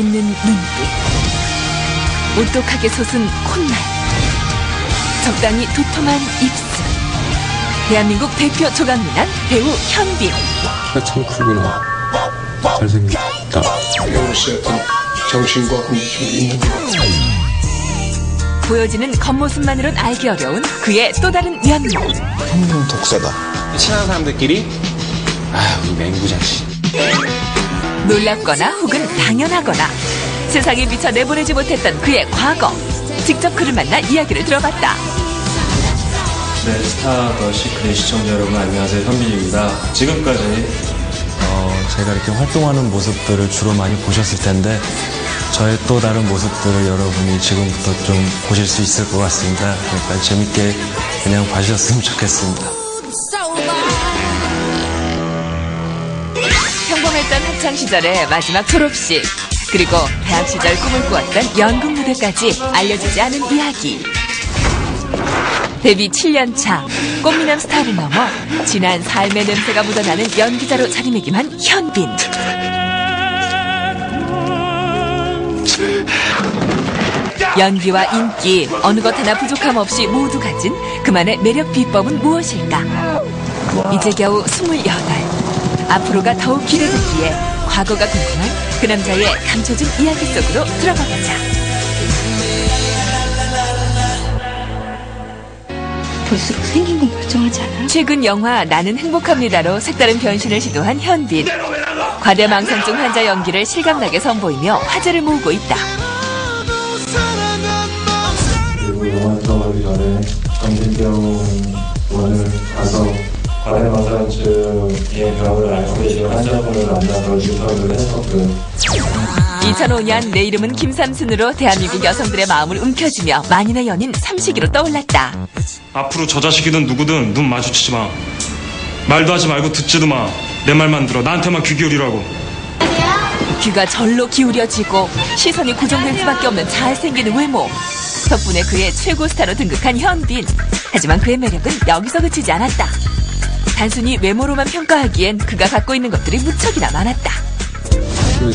있는 눈빛, 오똑하게 솟은 콧날, 적당히 도톰한 입술. 대한민국 대표 조각미남 배우 현빈. 키가 참 크구나. 잘생겼다. 배우 씨 어떤 정신과 hum이 좀 있는 것 같아요. 보여지는 겉모습만으론 알기 어려운 그의 또 다른 면모. 형님은 독사다. 친한 사람들끼리 우리 맹구 자식. 놀랍거나 혹은 당연하거나 세상에 미처 내보내지 못했던 그의 과거. 직접 그를 만나 이야기를 들어봤다. 네, 스타더 시크릿 시청자 여러분 안녕하세요, 현빈입니다. 지금까지 제가 이렇게 활동하는 모습들을 주로 많이 보셨을 텐데 저의 또 다른 모습들을 여러분이 지금부터 좀 보실 수 있을 것 같습니다. 그러니까 재밌게 그냥 봐주셨으면 좋겠습니다. 평범했던 학창 시절의 마지막 졸업식, 그리고 대학 시절 꿈을 꾸었던 연극 무대까지 알려지지 않은 이야기. 데뷔 7년 차 꽃미남 스타를 넘어 진한 삶의 냄새가 묻어나는 연기자로 자리매김한 현빈. 연기와 인기, 어느 것 하나 부족함 없이 모두 가진 그만의 매력 비법은 무엇일까? 이제 겨우 28. 앞으로가 더욱 기대되기에 과거가 궁금한 그 남자의 감춰진 이야기 속으로 들어가보자. 볼수록 생긴 건 멀쩡하지 않아? 최근 영화 나는 행복합니다로 색다른 변신을 시도한 현빈. 과대망상증 환자 연기를 실감나게 선보이며 화제를 모으고 있다. 그리고 영화 들어가기 전에 정신병원을 가서 과대망상증의 병을 앓고 계신 환자분을 만나서 유서를 했었고요. 2005년 내 이름은 김삼순으로 대한민국 여성들의 마음을 움켜쥐며 만인의 연인 삼식이로 떠올랐다. 앞으로 저 자식이든 누구든 눈 마주치지 마. 말도 하지 말고 듣지도 마. 내 말만 들어. 나한테만 귀 기울이라고. 귀가 절로 기울여지고 시선이 고정될 수밖에 없는 잘생긴 외모. 덕분에 그의 최고 스타로 등극한 현빈. 하지만 그의 매력은 여기서 그치지 않았다. 단순히 외모로만 평가하기엔 그가 갖고 있는 것들이 무척이나 많았다.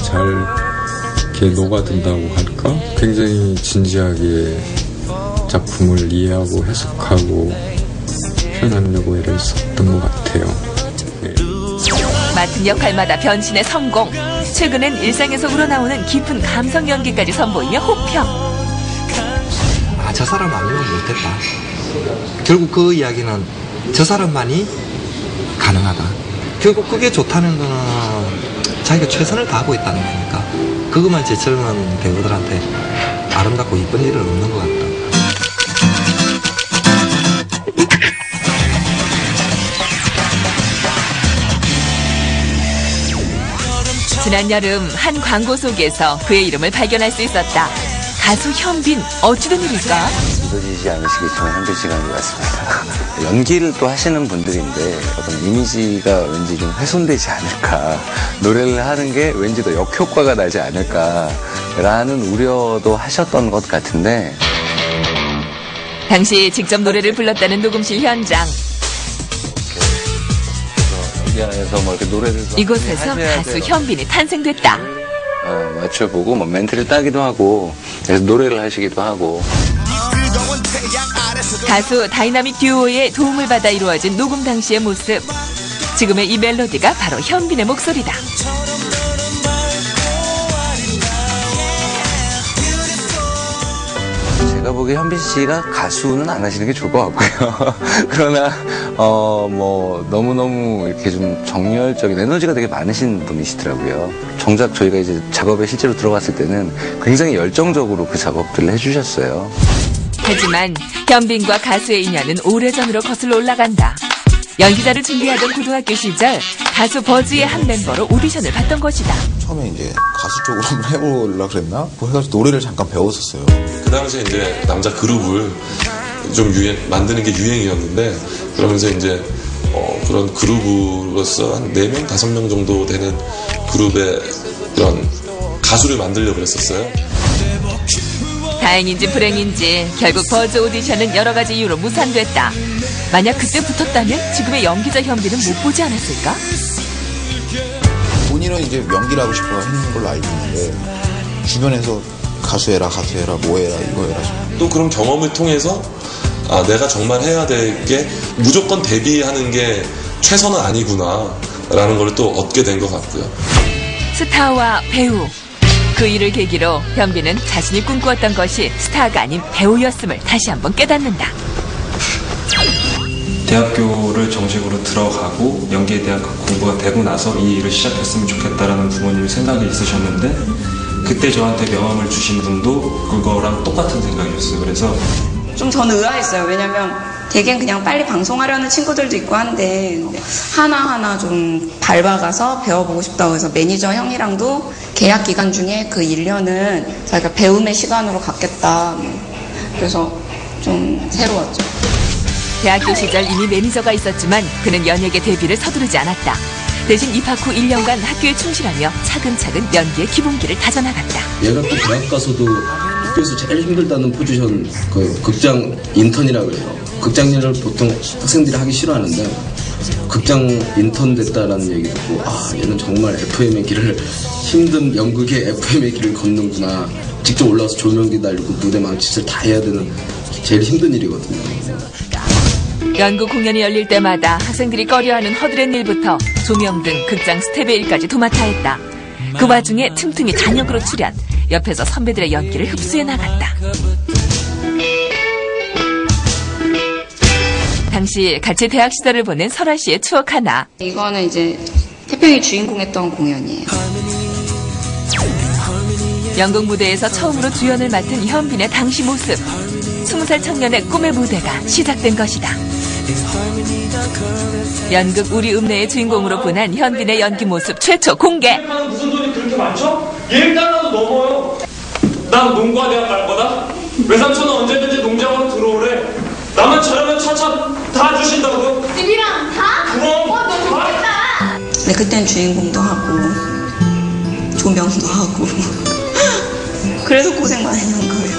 잘 이렇게 녹아든다고 할까? 굉장히 진지하게 작품을 이해하고 해석하고 표현하려고 애를 썼던 것 같아요. 네. 맡은 역할마다 변신의 성공. 최근엔 일상에서 우러나오는 깊은 감성 연기까지 선보이며 호평. 저 사람 아니면 못했다. 결국 그 이야기는 저 사람만이 가능하다. 결국 그게 좋다는 거는 자기가 최선을 다하고 있다는 거니까 그것만 이제 젊은 배우들한테 아름답고 이쁜 일은 없는 것 같다. 지난 여름 한 광고 속에서 그의 이름을 발견할 수 있었다. 가수 현빈, 어찌된 일일까? 믿어지지 않으시겠지만 현빈 씨가 같습니다. 연기를 또 하시는 분들인데 어떤 이미지가 왠지 좀 훼손되지 않을까, 노래를 하는 게 왠지 더 역효과가 나지 않을까라는 우려도 하셨던 것 같은데, 당시 직접 노래를 불렀다는 녹음실 현장. 연기하면서 뭐 이렇게 노래를 이곳에서 가수 현빈이 탄생됐다. 맞춰보고 뭐 멘트를 따기도 하고, 그래서 노래를 하시기도 하고. 가수 다이나믹 듀오의 도움을 받아 이루어진 녹음 당시의 모습. 지금의 이 멜로디가 바로 현빈의 목소리다. 제가 보기에 현빈 씨가 가수는 안 하시는 게 좋을 것 같고요. 그러나 뭐 너무너무 이렇게 좀 정열적인 에너지가 되게 많으신 분이시더라고요. 정작 저희가 이제 작업에 실제로 들어갔을 때는 굉장히 열정적으로 그 작업들을 해주셨어요. 하지만 현빈과 가수의 인연은 오래전으로 거슬러 올라간다. 연기자를 준비하던 고등학교 시절 가수 버즈의 한 멤버로 오디션을 봤던 것이다. 처음에 이제 가수 쪽으로 한번 해보려고 그랬나? 그래가지고 노래를 잠깐 배웠었어요. 그 당시에 이제 남자 그룹을 좀 만드는 게 유행이었는데, 그러면서 이제 그런 그룹으로서 한 4명, 5명 정도 되는 그룹의 그런 가수를 만들려고 했었어요. 다행인지 불행인지 결국 버즈 오디션은 여러 가지 이유로 무산됐다. 만약 그때 붙었다면 지금의 연기자 현빈은 못 보지 않았을까? 본인은 이제 연기를 하고 싶어 했는 걸로 알고 있는데 주변에서 가수해라 뭐해라 이거 해라. 또 그런 경험을 통해서 아, 내가 정말 해야 될 게 무조건 데뷔하는 게 최선은 아니구나 라는 걸 또 얻게 된 것 같고요. 스타와 배우. 그 일을 계기로 현빈은 자신이 꿈꾸었던 것이 스타가 아닌 배우였음을 다시 한번 깨닫는다. 대학교를 정식으로 들어가고 연기에 대한 공부가 되고 나서 이 일을 시작했으면 좋겠다라는 부모님이 생각이 있으셨는데 그때 저한테 명함을 주신 분도 그거랑 똑같은 생각이었어요. 그래서 좀 저는 의아했어요. 왜냐면 대개는 그냥 빨리 방송하려는 친구들도 있고 한데 하나하나 좀 밟아가서 배워보고 싶다고 해서 매니저 형이랑도 계약 기간 중에 그 1년은 자기가 배움의 시간으로 갖겠다. 그래서 좀 새로웠죠. 대학교 시절 이미 매니저가 있었지만 그는 연예계 데뷔를 서두르지 않았다. 대신 입학 후 1년간 학교에 충실하며 차근차근 연기의 기본기를 다져나갔다. 얘가 또 대학 가서도 학교에서 제일 힘들다는 포지션 그 극장 인턴이라고 해요. 극장 일을 보통 학생들이 하기 싫어하는데 극장 인턴 됐다라는 얘기 듣고 아 얘는 정말 FM의 길을 힘든 연극의 FM의 길을 걷는구나. 직접 올라와서 조명기 달리고 무대 망치질 다 해야 되는 제일 힘든 일이거든요. 연극 공연이 열릴 때마다 학생들이 꺼려하는 허드렛 일부터 조명 등 극장 스텝의 일까지 도맡아 했다. 그 와중에 틈틈이 단역으로 출연, 옆에서 선배들의 연기를 흡수해 나갔다. 당시 같이 대학 시절을 보낸 설아 씨의 추억 하나. 이거는 이제 태평이 주인공 했던 공연이에요. 연극 무대에서 처음으로 주연을 맡은 현빈의 당시 모습. 20살 청년의 꿈의 무대가 시작된 것이다. 연극 우리 읍내의 주인공으로 분한 현빈의 연기 모습 최초 공개. 무슨 돈이 그렇게 많죠? $1도 넘어요. 난 농구와 대학 갈 거다. 외삼촌은 언제든지 농장으로 들어오래. 나만 잘하면 차차 다 주신다고. 집이랑 다? 그럼. 너무 좋겠다. 근데 그땐 주인공도 하고 조명도 하고 그래서 고생 많이 한 거예요.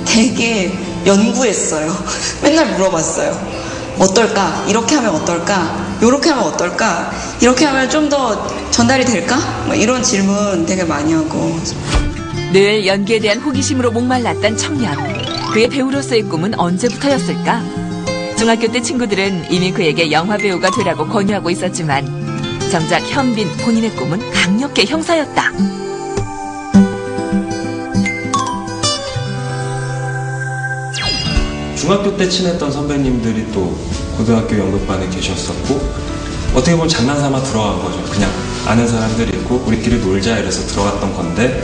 되게 연구했어요. 맨날 물어봤어요. 어떨까? 이렇게 하면 어떨까? 이렇게 하면 어떨까? 이렇게 하면 좀 더 전달이 될까? 뭐 이런 질문 되게 많이 하고. 늘 연기에 대한 호기심으로 목말랐던 청년. 그의 배우로서의 꿈은 언제부터였을까? 중학교 때 친구들은 이미 그에게 영화 배우가 되라고 권유하고 있었지만 정작 현빈 본인의 꿈은 강력해 형사였다. 중학교 때 친했던 선배님들이 또 고등학교 연극반에 계셨었고 어떻게 보면 장난삼아 들어간 거죠. 그냥 아는 사람들이 있고 우리끼리 놀자 이래서 들어갔던 건데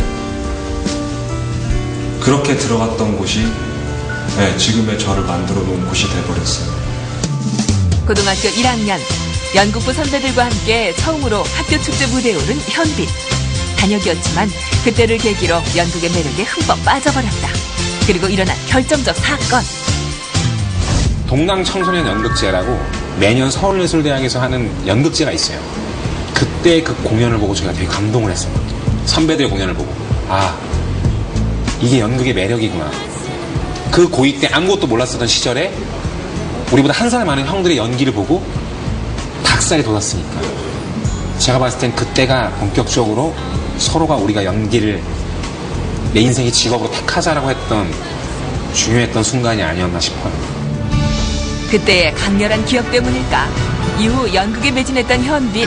그렇게 들어갔던 곳이 지금의 저를 만들어 놓은 곳이 돼버렸어요. 고등학교 1학년 연극부 선배들과 함께 처음으로 학교 축제 무대에 오른 현빈. 단역이었지만 그때를 계기로 연극의 매력에 흠뻑 빠져버렸다. 그리고 일어난 결정적 사건. 동낭청소년 연극제라고 매년 서울예술대학에서 하는 연극제가 있어요. 그때 그 공연을 보고 제가 되게 감동을 했어요. 선배들의 공연을 보고 아 이게 연극의 매력이구나. 그 고2 때 아무것도 몰랐었던 시절에 우리보다 한 살 많은 형들의 연기를 보고 닭살이 돋았으니까 제가 봤을 땐 그때가 본격적으로 서로가 우리가 연기를 내 인생의 직업으로 택하자라고 했던 중요했던 순간이 아니었나 싶어요. 그때의 강렬한 기억 때문일까? 이후 연극에 매진했던 현빈.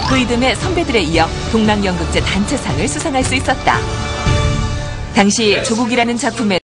그 이듬해 선배들에 이어 동랑연극제 단체상을 수상할 수 있었다. 당시 조국이라는 작품에